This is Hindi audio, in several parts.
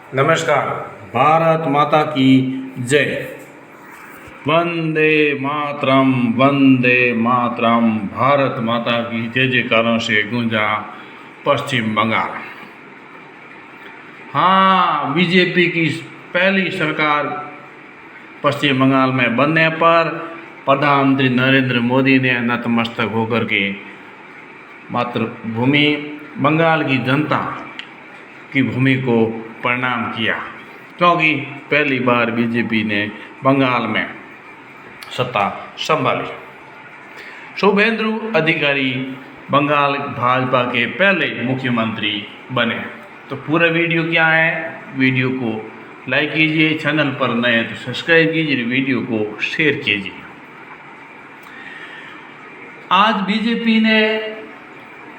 नमस्कार। भारत माता की जय। वंदे मातरम, वंदे मातरम। भारत माता की जय जयकारों से गूंजा पश्चिम बंगाल। हाँ, बीजेपी की पहली सरकार पश्चिम बंगाल में बनने पर प्रधानमंत्री नरेंद्र मोदी ने नतमस्तक होकर के मातृभूमि बंगाल की जनता की भूमि को प्रणाम किया, क्योंकि पहली बार बीजेपी ने बंगाल में सत्ता संभाली। शुभेंदु अधिकारी बंगाल भाजपा के पहले मुख्यमंत्री बने। तो पूरा वीडियो क्या है, वीडियो को लाइक कीजिए, चैनल पर नए तो सब्सक्राइब कीजिए, वीडियो को शेयर कीजिए। आज बीजेपी ने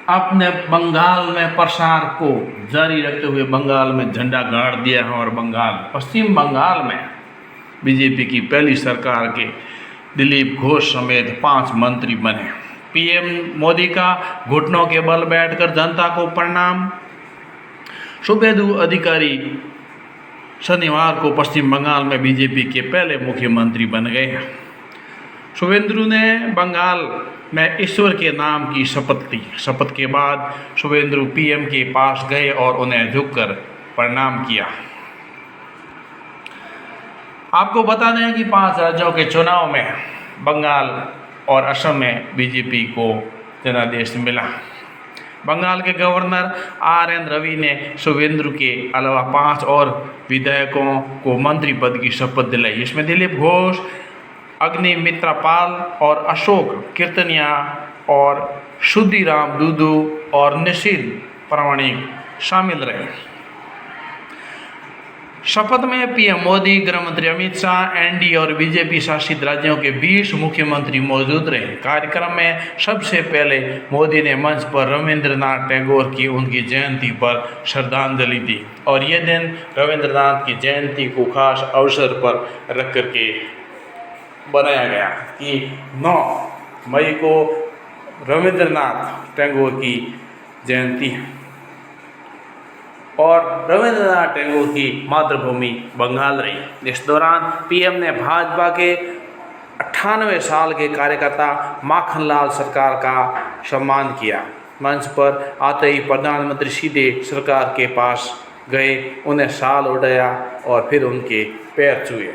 अपने बंगाल में प्रसार को जारी रखते हुए बंगाल में झंडा गाड़ दिया है और पश्चिम बंगाल में बीजेपी की पहली सरकार के दिलीप घोष समेत 5 मंत्री बने। पीएम मोदी का घुटनों के बल बैठकर जनता को प्रणाम। शुभेंदु अधिकारी शनिवार को पश्चिम बंगाल में बीजेपी के पहले मुख्यमंत्री बन गए। शुभेंदु ने बंगाल में ईश्वर के नाम की शपथ ली। शपथ के बाद शुभेंदु पीएम के पास गए और उन्हें झुककर प्रणाम किया। आपको बता दें कि 5 राज्यों के चुनाव में बंगाल और असम में बीजेपी को जनादेश मिला। बंगाल के गवर्नर RN रवि ने शुभेंदु के अलावा 5 और विधायकों को मंत्री पद की शपथ दिलाई। इसमें दिलीप घोष, अग्निमित्रा पाल और अशोक कीर्तनिया और शुद्धिराम दूदू और निशिल प्रामाणिक शामिल रहे। शपथ में पीएम मोदी, गृह मंत्री अमित शाह, एनडीए और बीजेपी शासित राज्यों के 20 मुख्यमंत्री मौजूद रहे। कार्यक्रम में सबसे पहले मोदी ने मंच पर रविंद्रनाथ टैगोर की उनकी जयंती पर श्रद्धांजलि दी और यह दिन रविंद्रनाथ की जयंती को खास अवसर पर रख करके बनाया गया कि 9 मई को रविंद्रनाथ टैगोर की जयंती है और रविंद्रनाथ टैगोर की मातृभूमि बंगाल रही। इस दौरान पीएम ने भाजपा के 98 साल के कार्यकर्ता माखनलाल सरकार का सम्मान किया। मंच पर आते ही प्रधानमंत्री सीधे सरकार के पास गए, उन्हें शाल उड़ाया और फिर उनके पैर छुए।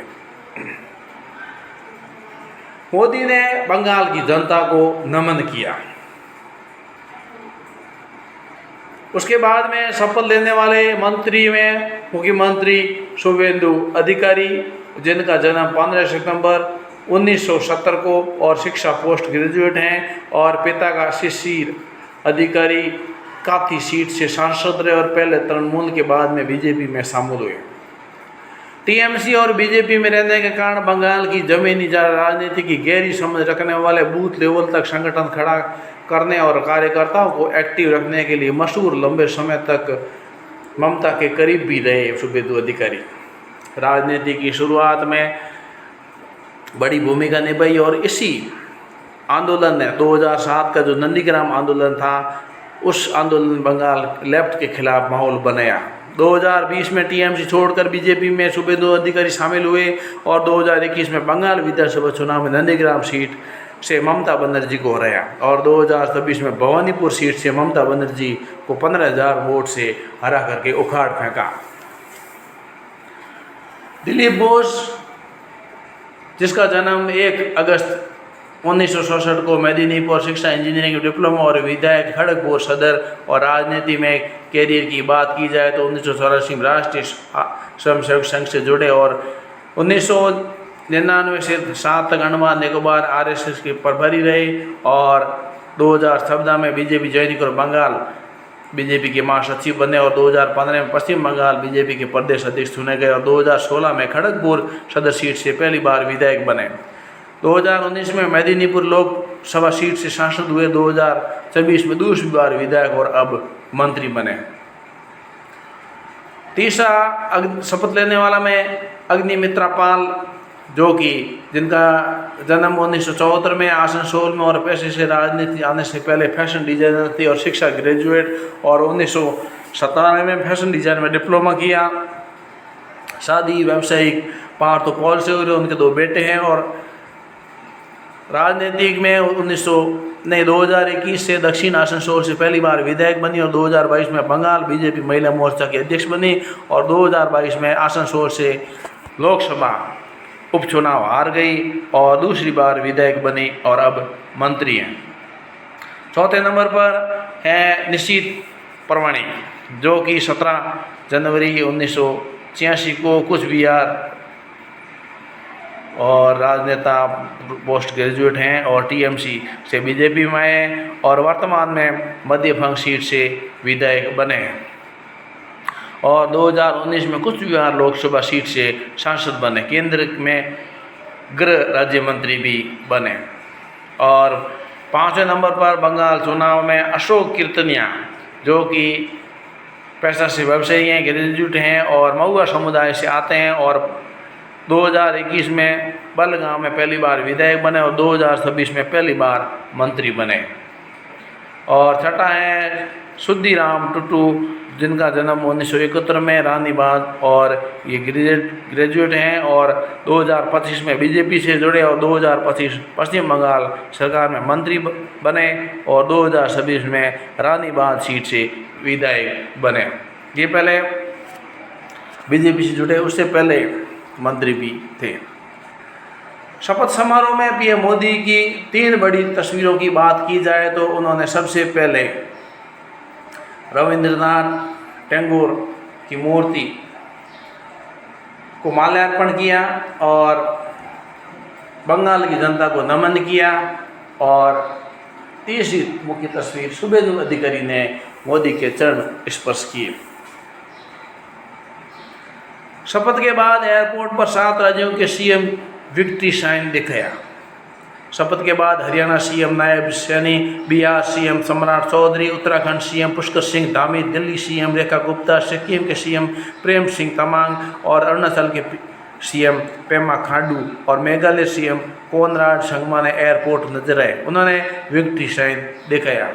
मोदी ने बंगाल की जनता को नमन किया। उसके बाद में शपथ लेने वाले मंत्री में मुख्यमंत्री शुभेंदु अधिकारी, जिनका जन्म 15 सितंबर 1970 को और शिक्षा पोस्ट ग्रेजुएट हैं, और पिता का शिशिर अधिकारी काथी सीट से सांसद रहे और पहले तृणमूल के बाद में बीजेपी में शामिल हुए। टीएमसी और बीजेपी में रहने के कारण बंगाल की जमीनी राजनीति की गहरी समझ रखने वाले बूथ लेवल तक संगठन खड़ा करने और कार्यकर्ताओं को एक्टिव रखने के लिए मशहूर लंबे समय तक ममता के करीब भी रहे शुभेंदु अधिकारी। राजनीति की शुरुआत में बड़ी भूमिका निभाई और इसी आंदोलन ने 2007 का जो नंदीग्राम आंदोलन था, उस आंदोलन बंगाल लेफ्ट के खिलाफ माहौल बनाया। 2020 में टीएमसी छोड़कर बीजेपी में शुभेंदु अधिकारी शामिल हुए और 2021 में बंगाल विधानसभा चुनाव में नंदीग्राम सीट से ममता बनर्जी को हराया और 2026 में भवानीपुर सीट से ममता बनर्जी को 15,000 वोट से हरा करके उखाड़ फेंका। दिलीप घोष, जिसका जन्म 1 अगस्त 1967 को मेदिनीपुर शिक्षा इंजीनियरिंग डिप्लोमा और विधायक खड़गपुर सदर, और राजनीति में कैरियर की बात की जाए तो 1984 में राष्ट्रीय स्वयंसेवक संघ से जुड़े और 1999 से 7 तक अंडमान निकोबार RSS के प्रभारी रहे और 2014 में बीजेपी ज्वाइन कर बंगाल बीजेपी के महासचिव बने और 2015 में पश्चिम बंगाल बीजेपी के प्रदेश अध्यक्ष चुने गए और 2016 में खड़गपुर सदर सीट से पहली बार विधायक बने। 2019 में मेदिनीपुर लोकसभा सीट से सांसद हुए, 2024 में दूसरी बार विधायक और अब मंत्री बने। तीसरा शपथ लेने वाला में अग्निमित्रा पाल, जो कि जिनका जन्म 1974 में आसनसोल में और पेशे से राजनीति आने से पहले फैशन डिजाइनर थी और शिक्षा ग्रेजुएट और 1997 में फैशन डिजाइन में डिप्लोमा किया। शादी व्यावसायिक पार्थ पॉल से उनके 2 बेटे हैं। और राजनीतिक में 2021 से दक्षिण आसनसोल से पहली बार विधायक बनी और 2022 में बंगाल बीजेपी महिला मोर्चा की अध्यक्ष बनी और 2022 में आसनसोल से लोकसभा उपचुनाव हार गई और दूसरी बार विधायक बनी और अब मंत्री हैं। चौथे नंबर पर है निश्चित परमाणिक, जो कि 17 जनवरी 1986 को कुछ बिहार और राजनेता पोस्ट ग्रेजुएट हैं और टीएमसी से बीजेपी में आए और वर्तमान में मध्य भंग सीट से विधायक बने हैं और 2019 में कुछ बिहार लोकसभा सीट से सांसद बने, केंद्र में गृह राज्य मंत्री भी बने। और 5वें नंबर पर बंगाल चुनाव में अशोक कीर्तनिया, जो कि पेशा से व्यवसायी हैं, ग्रेजुएट हैं और महुआ समुदाय से आते हैं और 2021 में बलगांव में पहली बार विधायक बने और 2026 में पहली बार मंत्री बने। और छठा है सुधीराम टुटू, जिनका जन्म 1971 में रानीबाग और ये ग्रेजुएट हैं और 2025 में बीजेपी से जुड़े और 2025 पश्चिम बंगाल सरकार में मंत्री बने और 2026 में रानीबाग सीट से विधायक बने। ये पहले बीजेपी से जुड़े, उससे पहले मंत्री भी थे। शपथ समारोह में पीएम मोदी की 3 बड़ी तस्वीरों की बात की जाए तो उन्होंने सबसे पहले रविंद्रनाथ टैगोर की मूर्ति को माल्यार्पण किया और बंगाल की जनता को नमन किया। और तीसरी मुख्य तस्वीर शुभेंदु अधिकारी ने मोदी के चरण स्पर्श किए। शपथ के बाद एयरपोर्ट पर 7 राज्यों के सीएम विक्ट्री साइन दिखाया। शपथ के बाद हरियाणा सीएम नायब सैनी, बिहार सीएम सम्राट चौधरी, उत्तराखंड सीएम पुष्कर सिंह धामी, दिल्ली सीएम रेखा गुप्ता, सिक्किम के सीएम प्रेम सिंह तमांग और अरुणाचल के सीएम पेमा खांडू और मेघालय सीएम कोनराड संगमा ने एयरपोर्ट नजर आए। उन्होंने विक्ट्री साइन दिखाया।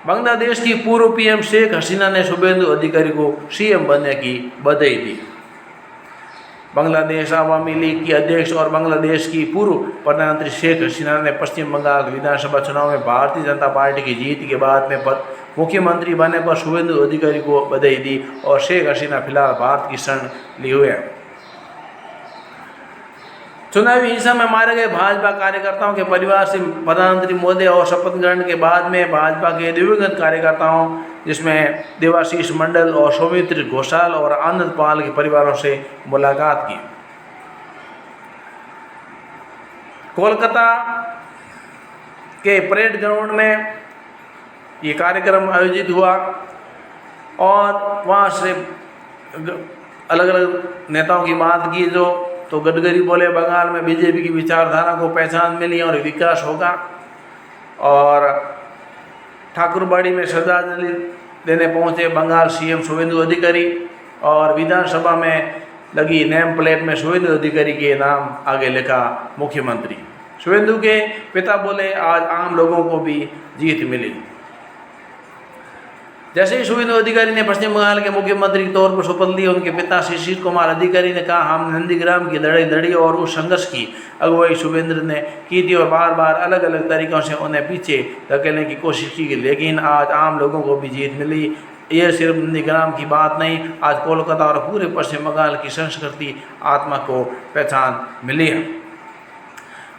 बांग्लादेश की पूर्व पीएम शेख हसीना ने शुभेंदु अधिकारी को सीएम बनने की बधाई दी। बांग्लादेश आवामी लीग की अध्यक्ष और बांग्लादेश की पूर्व प्रधानमंत्री शेख हसीना ने पश्चिम बंगाल विधानसभा चुनाव में भारतीय जनता पार्टी की जीत के बाद में मुख्यमंत्री बनने पर शुभेंदु अधिकारी को बधाई दी और शेख हसीना फिलहाल भारत की शरण लिए हुए हैं। चुनावी हिंसा में मारे गए भाजपा कार्यकर्ताओं के परिवार से प्रधानमंत्री मोदी और शपथ ग्रहण के बाद में भाजपा के दिवंगत कार्यकर्ताओं, जिसमें देवाशीष मंडल और सौमित्र घोषाल और आनंद पाल के परिवारों से मुलाकात की। कोलकाता के परेड ग्राउंड में ये कार्यक्रम आयोजित हुआ और वहाँ से अलग अलग नेताओं की बात की। तो गडकरी बोले बंगाल में बीजेपी की विचारधारा को पहचान मिली और विकास होगा। और ठाकुरबाड़ी में श्रद्धांजलि देने पहुंचे बंगाल सीएम शुभेंदु अधिकारी और विधानसभा में लगी नेम प्लेट में शुभेंदु अधिकारी के नाम आगे लिखा मुख्यमंत्री। शुभेंदु के पिता बोले आज आम लोगों को भी जीत मिली। जैसे ही शुभेंदु अधिकारी ने पश्चिम बंगाल के मुख्यमंत्री के तौर पर शपथ ली, उनके पिता शिशिर कुमार अधिकारी ने कहा हम नंदीग्राम की लड़ाई लड़ी और उस संघर्ष की अगुवाई शुभेंद्र ने की थी और बार बार अलग अलग तरीकों से उन्हें पीछे धकेलने की कोशिश की, लेकिन आज आम लोगों को भी जीत मिली। यह सिर्फ नंदीग्राम की बात नहीं, आज कोलकाता और पूरे पश्चिम बंगाल की संस्कृति आत्मा को पहचान मिली है।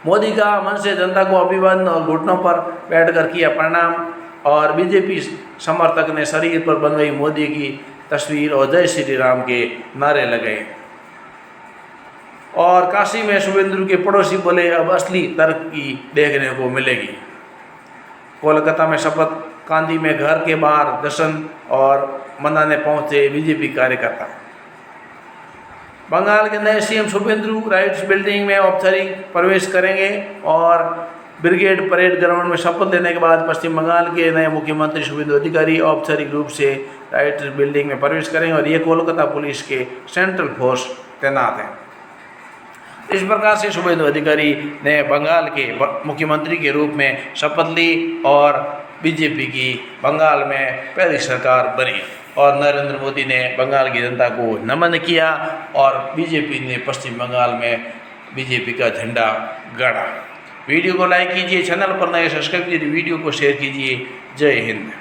मोदी का मन से जनता को अभिवादन और घुटनों पर बैठकर किया प्रणाम और बीजेपी समर्थक ने शरीर पर बनवाई मोदी की तस्वीर और जय श्री राम के नारे लगाए। और काशी में शुभेंदु के पड़ोसी बोले अब असली तरक्की देखने को मिलेगी। कोलकाता में शपथ कांदी में घर के बाहर जश्न और मनाने पहुंचे बीजेपी कार्यकर्ता। बंगाल के नए सीएम शुभेंदु राइट्स बिल्डिंग में औपचारिक प्रवेश करेंगे और ब्रिगेड परेड ग्राउंड में शपथ लेने के बाद पश्चिम बंगाल के नए मुख्यमंत्री शुभेंदु अधिकारी औपचारिक रूप से राइट्स बिल्डिंग में प्रवेश करेंगे और ये कोलकाता पुलिस के सेंट्रल फोर्स तैनात हैं। इस प्रकार से शुभेंदु अधिकारी ने बंगाल के मुख्यमंत्री के रूप में शपथ ली और बीजेपी की बंगाल में पहली सरकार बनी और नरेंद्र मोदी ने बंगाल की जनता को नमन किया और बीजेपी ने पश्चिम बंगाल में बीजेपी का झंडा गाड़ा। वीडियो को लाइक कीजिए, चैनल पर नए सब्सक्राइब कीजिए, वीडियो को शेयर कीजिए। जय हिंद।